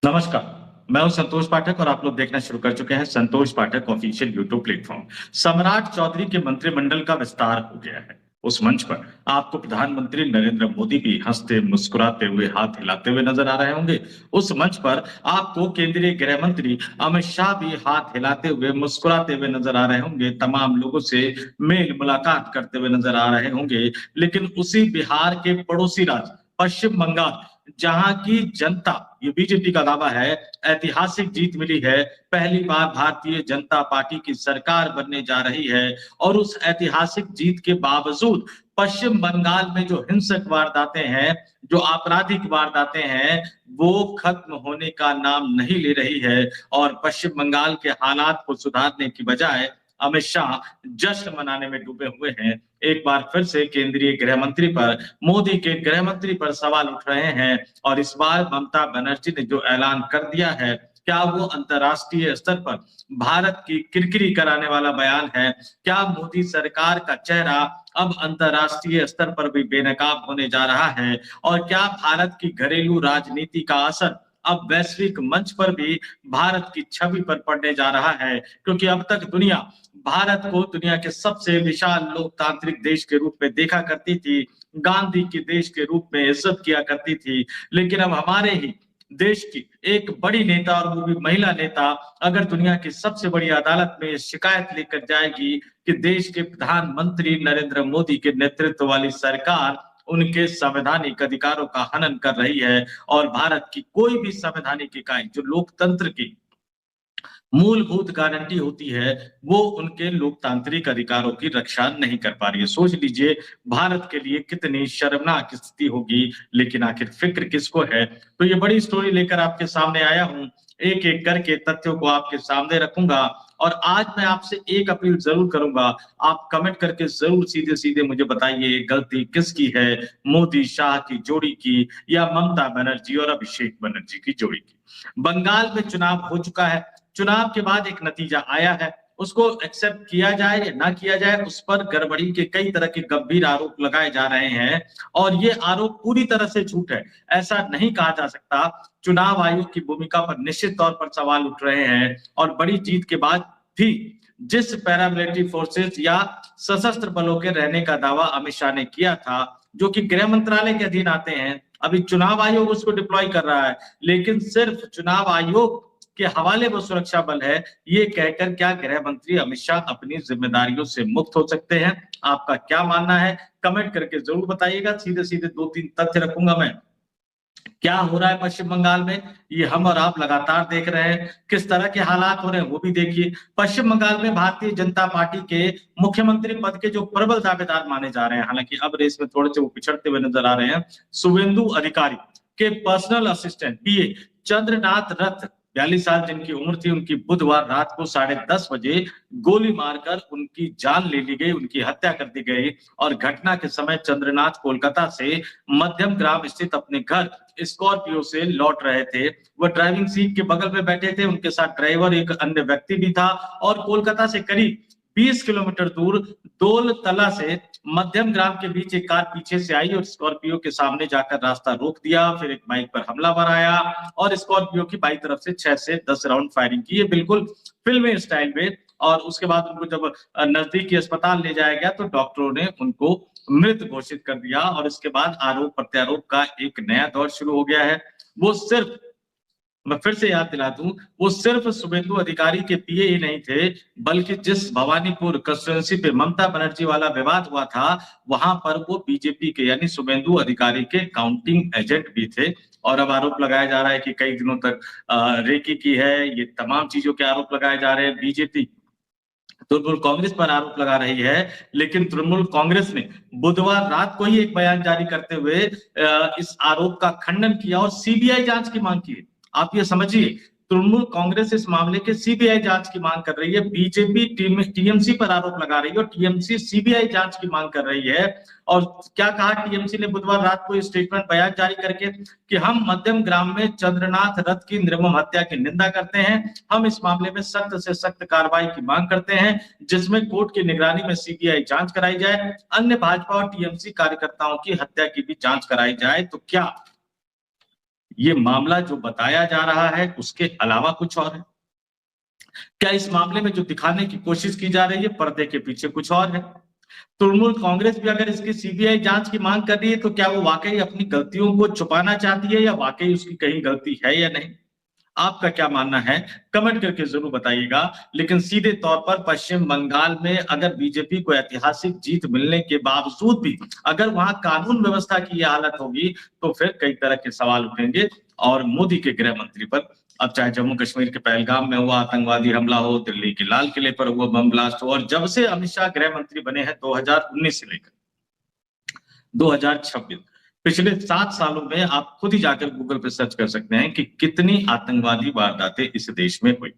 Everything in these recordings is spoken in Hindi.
नमस्कार, मैं हूं संतोष पाठक और आप लोग देखना शुरू कर चुके हैं संतोष पाठक ऑफिशियल यूट्यूब प्लेटफॉर्म। सम्राट चौधरी के मंत्रिमंडल का विस्तार हो गया है। उस मंच पर आपको प्रधानमंत्री नरेंद्र मोदी भी हंसते मुस्कुराते हुए हाथ हिलाते हुए नजर आ रहे होंगे। उस मंच पर आपको केंद्रीय गृह मंत्री अमित शाह भी हाथ हिलाते हुए मुस्कुराते हुए नजर आ रहे होंगे, तमाम लोगों से मेल मुलाकात करते हुए नजर आ रहे होंगे। लेकिन उसी बिहार के पड़ोसी राज्य पश्चिम बंगाल, जहां की जनता, ये बीजेपी का दावा है, ऐतिहासिक जीत मिली है। पहली बार भारतीय जनता पार्टी की सरकार बनने जा रही है और उस ऐतिहासिक जीत के बावजूद पश्चिम बंगाल में जो हिंसक वारदातें हैं, जो आपराधिक वारदातें हैं, वो खत्म होने का नाम नहीं ले रही है। और पश्चिम बंगाल के हालात को सुधारने की बजाय अमित शाह जश्न मनाने में डूबे हुए हैं। एक बार फिर से केंद्रीय गृह मंत्री पर, मोदी के गृह मंत्री पर सवाल उठ रहे हैं। और इस बार ममता बनर्जी ने जो ऐलान कर दिया है, क्या वो अंतर्राष्ट्रीय स्तर पर भारत की किरकिरी कराने वाला बयान है? क्या मोदी सरकार का चेहरा अब अंतर्राष्ट्रीय स्तर पर भी बेनकाब होने जा रहा है? और क्या भारत की घरेलू राजनीति का असर अब वैश्विक मंच पर भी भारत की छवि पर पड़ने जा रहा है? क्योंकि अब तक दुनिया भारत को दुनिया के सबसे विशाल लोकतांत्रिक देश के रूप में देखा करती थी, गांधी के देश के रूप में इज्जत किया करती थी। लेकिन अब हमारे ही देश की एक बड़ी नेता, और वो भी महिला नेता, अगर दुनिया की सबसे बड़ी अदालत में शिकायत लेकर जाएगी कि देश के प्रधानमंत्री नरेंद्र मोदी के नेतृत्व वाली सरकार उनके संवैधानिक अधिकारों का हनन कर रही है, और भारत की कोई भी संवैधानिक इकाई जो लोकतंत्र की मूलभूत गारंटी होती है, वो उनके लोकतांत्रिक अधिकारों की रक्षा नहीं कर पा रही है। सोच लीजिए भारत के लिए कितनी शर्मनाक स्थिति होगी। लेकिन आखिर फिक्र किसको है? तो ये बड़ी स्टोरी लेकर आपके सामने आया हूं। एक एक करके तथ्यों को आपके सामने रखूंगा। और आज मैं आपसे एक अपील जरूर करूंगा, आप कमेंट करके जरूर सीधे सीधे मुझे बताइए, गलती किसकी है, मोदी शाह की जोड़ी की या ममता बनर्जी और अभिषेक बनर्जी की जोड़ी की? बंगाल में चुनाव हो चुका है। चुनाव के बाद एक नतीजा आया है, उसको एक्सेप्ट किया जाए या ना किया जाए, उस पर गड़बड़ी के कई तरह के गंभीर आरोप लगाए जा रहे हैं। और ये आरोप पूरी तरह से झूठ है, ऐसा नहीं कहा जा सकता। चुनाव आयोग की भूमिका पर निश्चित तौर पर सवाल उठ रहे हैं। और बड़ी जीत के बाद भी जिस पैरामिलिट्री फोर्सेस या सशस्त्र बलों के रहने का दावा अमित शाह ने किया था, जो कि गृह मंत्रालय के अधीन आते हैं, अभी चुनाव आयोग उसको डिप्लॉय कर रहा है। लेकिन सिर्फ चुनाव आयोग के हवाले वो सुरक्षा बल है, ये कहकर क्या गृह मंत्री अमित शाह अपनी जिम्मेदारियों से मुक्त हो सकते हैं? आपका क्या मानना है? कमेंट करके जरूर बताइएगा। सीधे सीधे दो तीन तथ्य रखूंगा मैं। क्या हो रहा है पश्चिम बंगाल में, ये हम और आप लगातार देख रहे हैं। किस तरह के हालात हो रहे हैं वो भी देखिए। पश्चिम बंगाल में भारतीय जनता पार्टी के मुख्यमंत्री पद के जो प्रबल दावेदार माने जा रहे हैं, हालांकि अब रेस में थोड़े से वो पिछड़ते हुए नजर आ रहे हैं, शुभेंदु अधिकारी के पर्सनल असिस्टेंट पीए चंद्रनाथ रथ, 42 साल जिनकी उम्र थी, उनकी बुधवार रात को 10:30 बजे गोली मारकर उनकी जान ले ली गई, उनकी हत्या कर दी गई। और घटना के समय चंद्रनाथ कोलकाता से मध्यम ग्राम स्थित अपने घर स्कॉर्पियो से लौट रहे थे। वह ड्राइविंग सीट के बगल में बैठे थे, उनके साथ ड्राइवर एक अन्य व्यक्ति भी था। और कोलकाता से करीब 20 किलोमीटर दूर दोलतला से मध्यम ग्राम के बीच एक कार पीछे से आई और स्कॉर्पियो के सामने जाकर रास्ता रोक दिया। फिर एक बाइक पर हमलावर आया और स्कॉर्पियो की बाई तरफ से 6 से 10 राउंड फायरिंग की, बिल्कुल फिल्मी स्टाइल में। और उसके बाद उनको जब नजदीकी अस्पताल ले जाया गया तो डॉक्टरों ने उनको मृत घोषित कर दिया। और इसके बाद आरोप प्रत्यारोप का एक नया दौर शुरू हो गया है। वो सिर्फ, मैं फिर से याद दिला दूं, वो सिर्फ शुभेंदु अधिकारी के पीए ही नहीं थे, बल्कि जिस भवानीपुर कंस्टिट्यूंसी पे ममता बनर्जी वाला विवाद हुआ था, वहां पर वो बीजेपी के यानी शुभेंदु अधिकारी के काउंटिंग एजेंट भी थे। और अब आरोप लगाया जा रहा है कि कई दिनों तक रेकी की है, ये तमाम चीजों के आरोप लगाए जा रहे हैं। बीजेपी तृणमूल कांग्रेस पर आरोप लगा रही है, लेकिन तृणमूल कांग्रेस ने बुधवार रात को ही एक बयान जारी करते हुए इस आरोप का खंडन किया और सीबीआई जांच की मांग की है। आप ये समझिए, तृणमूल कांग्रेस इस मामले के सीबीआई जांच की मांग कर रही है। बीजेपी टीएमसी पर आरोप लगा रही है और टीएमसी सीबीआई जांच की मांग कर रही है। और क्या कहा टीएमसी ने बुधवार रात को स्टेटमेंट बयान जारी करके कि हम मध्यम ग्राम में चंद्रनाथ रथ की निर्मम हत्या की निंदा करते हैं। हम इस मामले में सख्त से सख्त कार्रवाई की मांग करते हैं, जिसमें कोर्ट की निगरानी में सीबीआई जांच कराई जाए, अन्य भाजपा और टीएमसी कार्यकर्ताओं की हत्या की भी जांच कराई जाए। तो क्या ये मामला जो बताया जा रहा है उसके अलावा कुछ और है? क्या इस मामले में जो दिखाने की कोशिश की जा रही है पर्दे के पीछे कुछ और है? तृणमूल कांग्रेस भी अगर इसकी सीबीआई जांच की मांग कर रही है तो क्या वो वाकई अपनी गलतियों को छुपाना चाहती है या वाकई उसकी कहीं गलती है या नहीं? आपका क्या मानना है? कमेंट करके जरूर बताइएगा। लेकिन सीधे तौर पर पश्चिम बंगाल में अगर बीजेपी को ऐतिहासिक जीत मिलने के बावजूद भी अगर वहां कानून व्यवस्था की यह हालत होगी तो फिर कई तरह के सवाल उठेंगे और मोदी के गृह मंत्री पर। अब चाहे जम्मू कश्मीर के पहलगाम में हुआ आतंकवादी हमला हो, दिल्ली के लाल किले पर हुआ बम ब्लास्ट हो, और जब से अमित शाह गृह मंत्री बने हैं 2019 से लेकर 2026, पिछले 7 सालों में आप खुद ही जाकर गूगल पे सर्च कर सकते हैं कि कितनी आतंकवादी वारदातें इस देश में हुई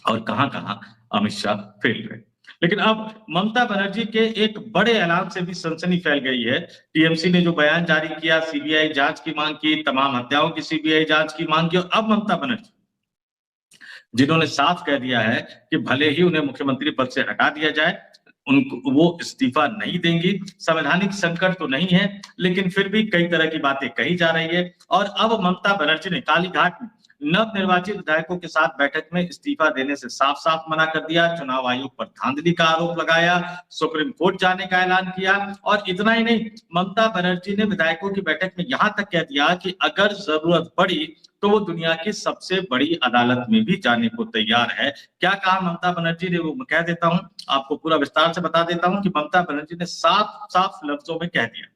और कहां-कहां अमित शाह फेल रहे। लेकिन अब ममता बनर्जी के एक बड़े ऐलान से भी सनसनी फैल गई है। टीएमसी ने जो बयान जारी किया, सीबीआई जांच की मांग की, तमाम हत्याओं की सीबीआई जांच की मांग की, और अब ममता बनर्जी जिन्होंने साफ कह दिया है कि भले ही उन्हें मुख्यमंत्री पद से हटा दिया जाए, उनको वो इस्तीफा नहीं देंगी। संवैधानिक संकट तो नहीं है, लेकिन फिर भी कई तरह की बातें कही जा रही है। और अब ममता बनर्जी ने कालीघाट में नवनिर्वाचित विधायकों के साथ बैठक में इस्तीफा देने से साफ-साफ मना कर दिया, चुनाव आयोग पर धांधली का आरोप लगाया, सुप्रीम कोर्ट जाने का ऐलान किया। और इतना ही नहीं, ममता बनर्जी ने विधायकों की बैठक में यहां तक कह दिया कि अगर जरूरत पड़ी तो वो दुनिया की सबसे बड़ी अदालत में भी जाने को तैयार है। क्या कहा ममता बनर्जी ने, वो मैं कह देता हूं, आपको पूरा विस्तार से बता देता हूं कि ममता बनर्जी ने साफ-साफ लफ्जों में कह दिया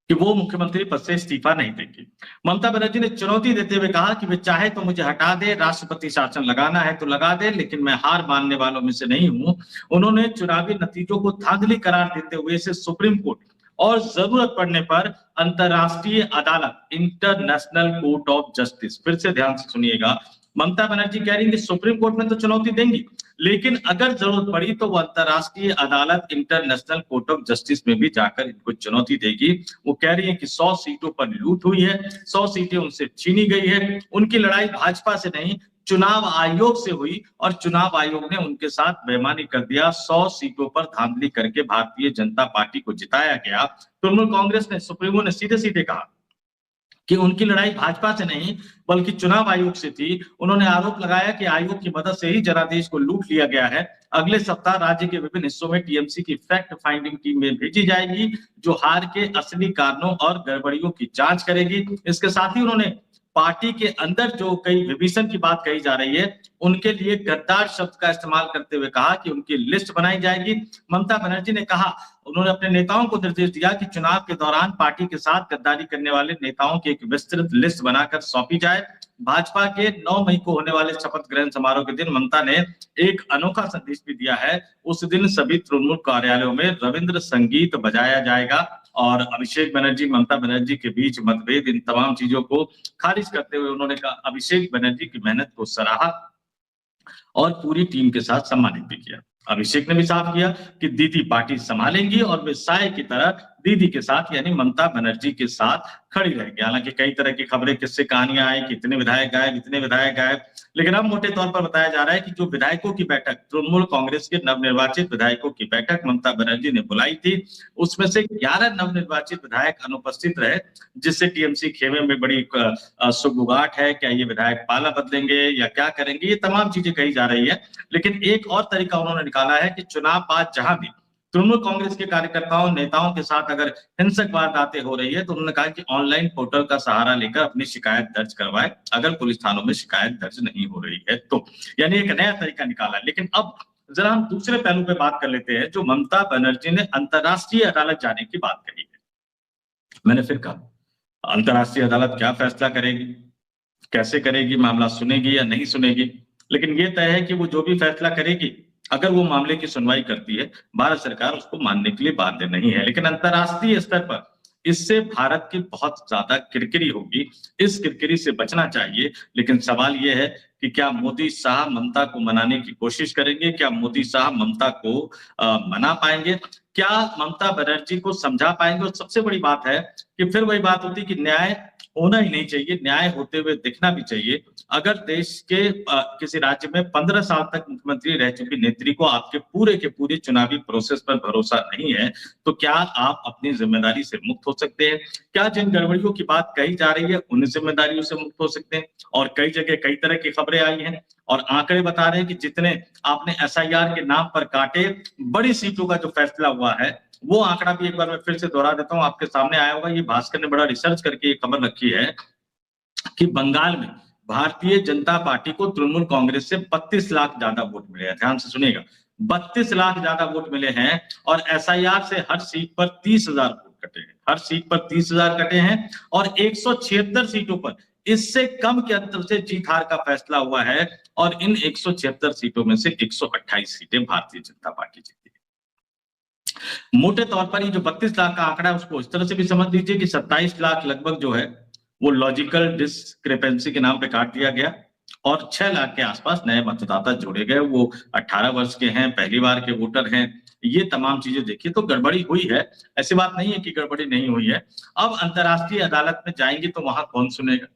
कि वो मुख्यमंत्री पद से इस्तीफा नहीं देंगी। ममता बनर्जी ने चुनौती देते हुए कहा कि वे चाहे तो मुझे हटा दे, राष्ट्रपति शासन लगाना है तो लगा दे, लेकिन मैं हार मानने वालों में से नहीं हूं। उन्होंने चुनावी नतीजों को धांधली करार देते हुए इसे सुप्रीम कोर्ट और जरूरत पड़ने पर अंतरराष्ट्रीय अदालत, इंटरनेशनल कोर्ट ऑफ जस्टिस, फिर से ध्यान से सुनिएगा, ममता बनर्जी कह रही है कि सुप्रीम कोर्ट में तो चुनौती देंगी, लेकिन अगर जरूरत पड़ी तो वो अंतरराष्ट्रीय अदालत, इंटरनेशनल कोर्ट ऑफ जस्टिस में भी जाकर इनको चुनौती देगी। वो कह रही है कि 100 सीटों पर लूट हुई है, 100 सीटें उनसे छीनी गई है, उनकी लड़ाई भाजपा से नहीं चुनाव आयोग से हुई और चुनाव आयोग ने उनके साथ बेईमानी कर दिया। 100 सीटों पर धांधली करके भारतीय जनता पार्टी को जिताया गया। तृणमूल कांग्रेस ने, सुप्रीमो ने सीधे सीधे कहा कि उनकी लड़ाई भाजपा से नहीं बल्कि चुनाव आयोग से थी। उन्होंने आरोप लगाया कि आयोग की मदद से ही जनादेश को लूट लिया गया है। अगले सप्ताह राज्य के विभिन्न हिस्सों में टीएमसी की फैक्ट फाइंडिंग टीम में भेजी जाएगी, जो हार के असली कारणों और गड़बड़ियों की जांच करेगी। इसके साथ ही उन्होंने पार्टी के अंदर जो कई विभीषण की बात कही जा रही है, उनके लिए गद्दार शब्द का इस्तेमाल करते हुए कहा कि उनकी लिस्ट बनाई जाएगी। ममता बनर्जी ने कहा, उन्होंने अपने नेताओं को निर्देश दिया कि चुनाव के दौरान पार्टी के साथ गद्दारी करने वाले नेताओं की एक विस्तृत लिस्ट बनाकर सौंपी जाए। भाजपा के 9 मई को होने वाले शपथ ग्रहण समारोह के दिन ममता ने एक अनोखा संदेश भी दिया है। उस दिन सभी तृणमूल कार्यालयों में रविंद्र संगीत बजाया जाएगा। और अभिषेक बनर्जी, ममता बनर्जी के बीच मतभेद, इन तमाम चीजों को खारिज करते हुए उन्होंने कहा, अभिषेक बनर्जी की मेहनत को सराहा और पूरी टीम के साथ सम्मानित भी किया। अभिषेक ने भी साफ किया कि दीदी पार्टी संभालेंगी और वे साय की तरह दीदी के साथ यानी ममता बनर्जी के साथ खड़ी रहेगी। हालांकि कई तरह की खबरें, किससे कहानियां आई, कितने विधायक गायब, इतने विधायक गायब, लेकिन अब मोटे तौर पर बताया जा रहा है कि जो विधायकों की बैठक, तृणमूल कांग्रेस के नवनिर्वाचित विधायकों की बैठक ममता बनर्जी ने बुलाई थी, उसमें से 11 नवनिर्वाचित विधायक अनुपस्थित रहे, जिससे टीएमसी खेमे में बड़ी सुगबुगाहट है। क्या ये विधायक पाला बदलेंगे या क्या करेंगे, ये तमाम चीजें कही जा रही है। लेकिन एक और तरीका उन्होंने निकाला है कि चुनाव बाद जहां भी तृणमूल कांग्रेस के कार्यकर्ताओं, नेताओं के साथ अगर हिंसक वारदातें हो रही है तो उन्होंने कहा कि ऑनलाइन पोर्टल का सहारा लेकर अपनी शिकायत दर्ज करवाए, अगर पुलिस थानों में शिकायत दर्ज नहीं हो रही है तो। यानी एक नया तरीका निकाला। लेकिन अब जरा हम दूसरे पहलू पे बात कर लेते हैं, जो ममता बनर्जी ने अंतरराष्ट्रीय अदालत जाने की बात कही है। मैंने फिर कहा, अंतरराष्ट्रीय अदालत क्या फैसला करेगी, कैसे करेगी, मामला सुनेगी या नहीं सुनेगी, लेकिन ये तय है कि वो जो भी फैसला करेगी, अगर वो मामले की सुनवाई करती है, भारत सरकार उसको मानने के लिए बाध्य नहीं है। लेकिन अंतरराष्ट्रीय स्तर पर इससे भारत की बहुत ज्यादा किरकिरी होगी, इस किरकिरी से बचना चाहिए। लेकिन सवाल ये है कि क्या मोदी शाह ममता को मनाने की कोशिश करेंगे, क्या मोदी शाह ममता को मना पाएंगे, क्या ममता बनर्जी को समझा पाएंगे। और सबसे बड़ी बात है कि फिर वही बात होती कि न्याय होना ही नहीं चाहिए, न्याय होते हुए दिखना भी चाहिए। अगर देश के किसी राज्य में 15 साल तक मुख्यमंत्री रह चुकी नेत्री को आपके पूरे के पूरे चुनावी प्रोसेस पर भरोसा नहीं है, तो क्या आप अपनी जिम्मेदारी से मुक्त हो सकते हैं? क्या जिन गड़बड़ियों की बात कही जा रही है, उन जिम्मेदारियों से मुक्त हो सकते हैं? और कई जगह कई तरह की खबरें आई हैं और आंकड़े बता रहे हैं कि जितने आपने एसआईआर के नाम पर काटे, बड़ी सीटों का जो फैसला हुआ है, वो आंकड़ा भी एक बार मैं फिर से दोहरा देता हूं, आपके सामने आया होगा। ये भास्कर ने बड़ा रिसर्च करके ये खबर रखी है कि बंगाल में भारतीय जनता पार्टी को तृणमूल कांग्रेस से 32 लाख ज्यादा वोट मिले हैं। ध्यान से सुनिएगा, 32 लाख ज्यादा वोट मिले हैं और एसआईआर से हर सीट पर 30,000 वोट कटे हैं। हर सीट पर 30,000 कटे हैं और 176 सीटों पर इससे कम के अंतर से जीत हार का फैसला हुआ है और इन 176 सीटों में से 128 सीटें भारतीय जनता पार्टी जीती। मोटे तौर पर ये जो 32 लाख का आंकड़ा है उसको इस तरह से भी समझ लीजिए कि 27 लाख लगभग जो है वो लॉजिकल डिस्क्रिपेंसी के नाम पे काट दिया गया और 6 लाख के आसपास नए मतदाता जोड़े गए। वो 18 वर्ष के हैं, पहली बार के वोटर हैं। ये तमाम चीजें देखिए तो गड़बड़ी हुई है, ऐसी बात नहीं है कि गड़बड़ी नहीं हुई है। अब अंतर्राष्ट्रीय अदालत में जाएंगे तो वहां कौन सुनेगा,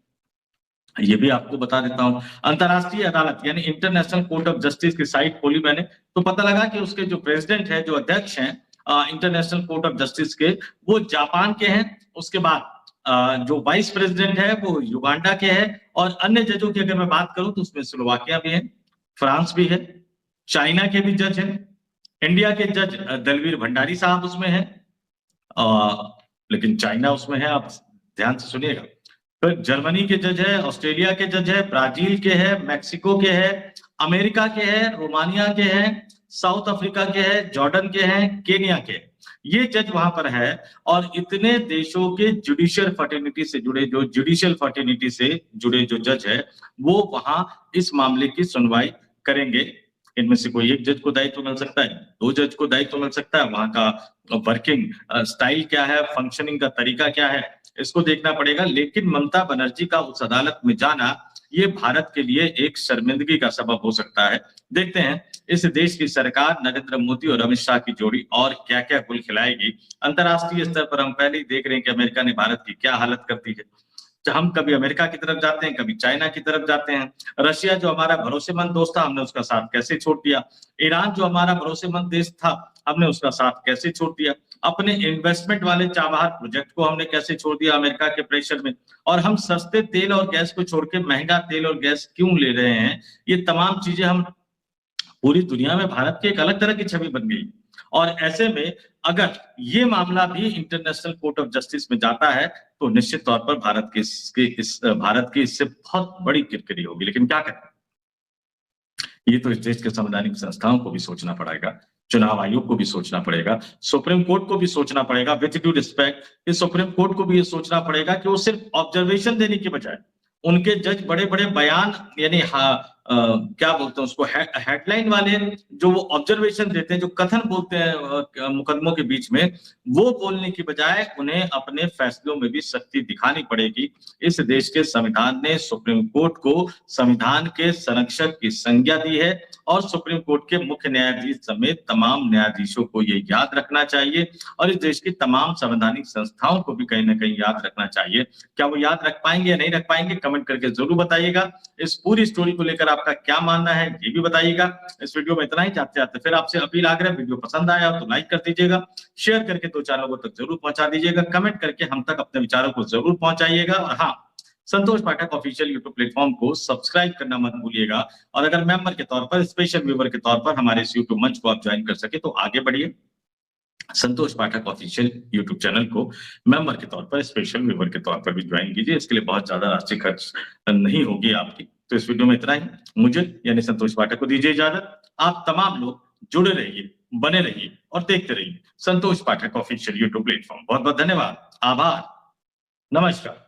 ये भी आपको बता देता हूं। अंतर्राष्ट्रीय अदालत यानी इंटरनेशनल कोर्ट ऑफ जस्टिस की साइट खोली मैंने, तो पता लगा कि उसके जो प्रेसिडेंट है, जो अध्यक्ष हैं इंटरनेशनल कोर्ट ऑफ जस्टिस के, वो जापान के हैं। उसके बाद जो वाइस प्रेसिडेंट है वो युगांडा के हैं और अन्य जजों की अगर मैं बात करूं तो उसमें स्लोवाकिया भी है, फ्रांस भी है, चाइना के भी जज हैं, इंडिया के जज दलवीर भंडारी साहब उसमें है, लेकिन चाइना उसमें है, आप ध्यान से सुनिएगा। फिर जर्मनी के जज है, ऑस्ट्रेलिया के जज है, ब्राजील के है, मैक्सिको के है, अमेरिका के है, रोमानिया के हैं, साउथ अफ्रीका के हैं, जॉर्डन के हैं, केनिया के, ये जज वहां पर है। और इतने देशों के जुडिशियल फर्टिनिटी से जुड़े जो जज है वो वहां इस मामले की सुनवाई करेंगे। इनमें से कोई एक जज को दायित्व मिल सकता है, 2 जज को दायित्व मिल सकता है, वहां का वर्किंग स्टाइल क्या है, फंक्शनिंग का तरीका क्या है, इसको देखना पड़ेगा। लेकिन ममता बनर्जी का उस अदालत में जाना ये भारत के लिए एक शर्मिंदगी का सबब हो सकता है। देखते हैं इस देश की सरकार नरेंद्र मोदी और अमित शाह की जोड़ी और क्या क्या गुल खिलाएगी। अंतरराष्ट्रीय स्तर पर हम पहले ही देख रहे हैं कि अमेरिका ने भारत की क्या हालत कर दी है। हम कभी अमेरिका की तरफ जाते हैं, कभी चाइना की तरफ जाते हैं। रशिया जो हमारा भरोसेमंद दोस्त था, हमने उसका साथ कैसे छोड़ दिया। ईरान जो हमारा भरोसेमंद देश था, हमने उसका साथ कैसे छोड़ दिया। अपने इन्वेस्टमेंट वाले चाबहार प्रोजेक्ट को हमने कैसे छोड़ दिया अमेरिका के प्रेशर में। और हम सस्ते तेल और गैस को छोड़ के महंगा तेल और गैस क्यों ले रहे हैं। ये तमाम चीजें हम पूरी दुनिया में भारत की एक अलग तरह की छवि बन गई। और ऐसे में अगर ये मामला भी इंटरनेशनल कोर्ट ऑफ जस्टिस में जाता है तो निश्चित तौर पर भारत की इससे बहुत बड़ी किरकिरी होगी। लेकिन क्या करें, ये तो इस देश के संवैधानिक संस्थाओं को भी सोचना पड़ेगा, चुनाव आयोग को भी सोचना पड़ेगा, सुप्रीम कोर्ट को भी सोचना पड़ेगा। विथ ड्यू रिस्पेक्ट, इस सुप्रीम कोर्ट को भी ये सोचना पड़ेगा कि वो सिर्फ ऑब्जर्वेशन देने के बजाय उनके जज बड़े बड़े बयान यानी क्या बोलते हैं उसको, हेडलाइन वाले जो वो ऑब्जर्वेशन देते हैं, जो कथन बोलते हैं मुकदमों के बीच में, वो बोलने की बजाय उन्हें अपने फैसलों में भी सख्ती दिखानी पड़ेगी। इस देश के संविधान ने सुप्रीम कोर्ट को संविधान के संरक्षक की संज्ञा दी है और सुप्रीम कोर्ट के मुख्य न्यायाधीश समेत तमाम न्यायाधीशों को ये याद रखना चाहिए और इस देश की तमाम संवैधानिक संस्थाओं को भी कहीं ना कहीं याद रखना चाहिए। क्या वो याद रख पाएंगे या नहीं रख पाएंगे, कमेंट करके जरूर बताइएगा। इस पूरी स्टोरी को लेकर आपका क्या मानना है ये भी बताइएगा। इस वीडियो में इतना ही, जाते जाते फिर आपसे अपील आग्रह, वीडियो पसंद आया तो लाइक कर दीजिएगा, शेयर करके 2-4 लोगों तक जरूर पहुंचा दीजिएगा, कमेंट करके हम तक अपने विचारों को जरूर पहुंचाइएगा। और हाँ, संतोष पाठक ऑफिशियल यूट्यूब प्लेटफॉर्म को सब्सक्राइब करना मत भूलिएगा। और अगर मेंबर के तौर पर, स्पेशल व्यूअर के तौर पर हमारे इस यूट्यूब मंच को आप ज्वाइन कर सके तो आगे बढ़िए। संतोष पाठक ऑफिशियल यूट्यूब चैनल को मेंबर के तौर पर, स्पेशल व्यूअर के तौर पर भी ज्वाइन कीजिए। इसके लिए बहुत ज्यादा राशि खर्च नहीं होगी आपकी। तो इस वीडियो में इतना ही, मुझे यानी संतोष पाठक को दीजिए इजाजत। आप तमाम लोग जुड़े रहिए, बने रहिए और देखते रहिए संतोष पाठक ऑफिशियल यूट्यूब प्लेटफॉर्म। बहुत बहुत धन्यवाद, आभार, नमस्कार।